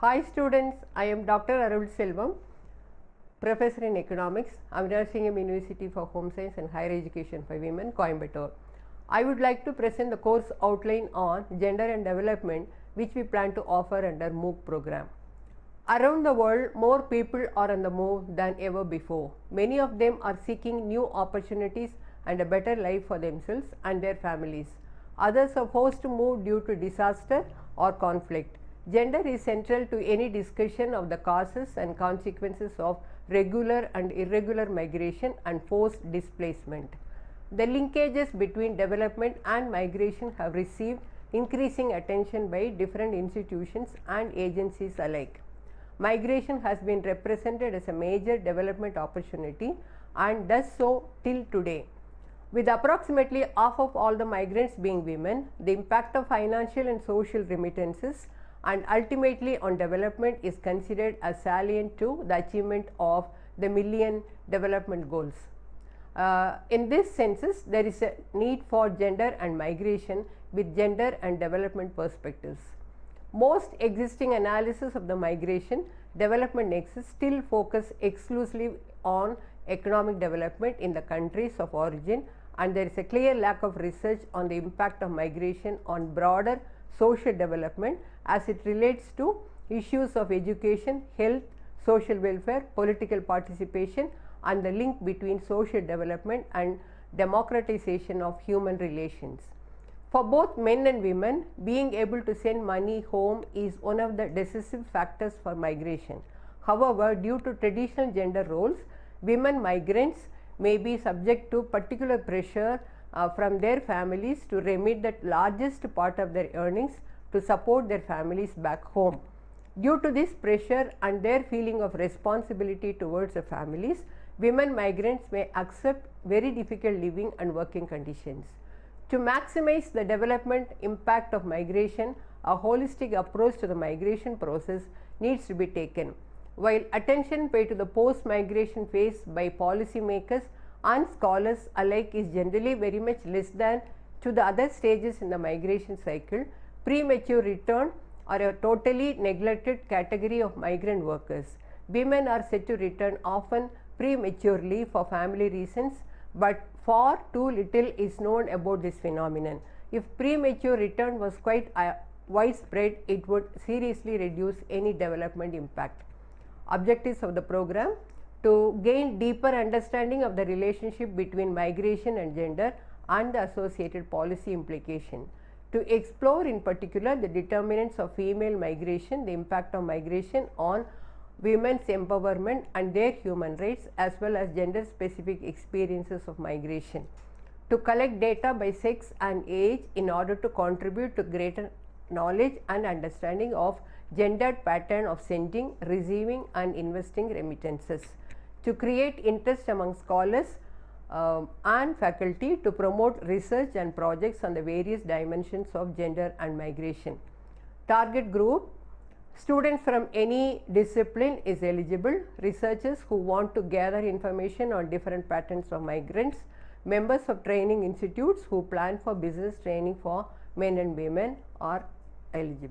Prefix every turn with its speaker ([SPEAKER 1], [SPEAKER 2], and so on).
[SPEAKER 1] Hi students, I am Dr. ArulSelvam, Professor in Economics, Avinashilingam University for Home Science and Higher Education for Women, Coimbatore. I would like to present the course outline on gender and development which we plan to offer under MOOC program. Around the world, more people are on the move than ever before. Many of them are seeking new opportunities and a better life for themselves and their families. Others are forced to move due to disaster or conflict. Gender is central to any discussion of the causes and consequences of regular and irregular migration and forced displacement. The linkages between development and migration have received increasing attention by different institutions and agencies alike. Migration has been represented as a major development opportunity and does so till today. With approximately half of all the migrants being women, the impact of financial and social remittances and ultimately on development is considered as salient to the achievement of the Millennium Development Goals. In this census, there is a need for gender and migration with gender and development perspectives. Most existing analysis of the migration development nexus still focus exclusively on economic development in the countries of origin, and there is a clear lack of research on the impact of migration on broader social development as it relates to issues of education, health, social welfare, political participation, and the link between social development and democratization of human relations. For both men and women, being able to send money home is one of the decisive factors for migration. However, due to traditional gender roles, women migrants may be subject to particular pressure from their families to remit the largest part of their earnings to support their families back home. Due to this pressure and their feeling of responsibility towards the families, women migrants may accept very difficult living and working conditions. To maximize the development impact of migration, a holistic approach to the migration process needs to be taken. While attention paid to the post-migration phase by policymakers and scholars alike is generally very much less than to the other stages in the migration cycle, premature return are a totally neglected category of migrant workers. Women are said to return often prematurely for family reasons, but far too little is known about this phenomenon. If premature return was quite widespread, it would seriously reduce any development impact. Objectives of the program: to gain deeper understanding of the relationship between migration and gender and the associated policy implication. To explore in particular the determinants of female migration, the impact of migration on women's empowerment and their human rights, as well as gender specific experiences of migration. To collect data by sex and age in order to contribute to greater knowledge and understanding of gendered pattern of sending, receiving and investing remittances. To create interest among scholars and faculty to promote research and projects on the various dimensions of gender and migration. Target group: students from any discipline is eligible, researchers who want to gather information on different patterns of migrants, members of training institutes who plan for business training for men and women are eligible.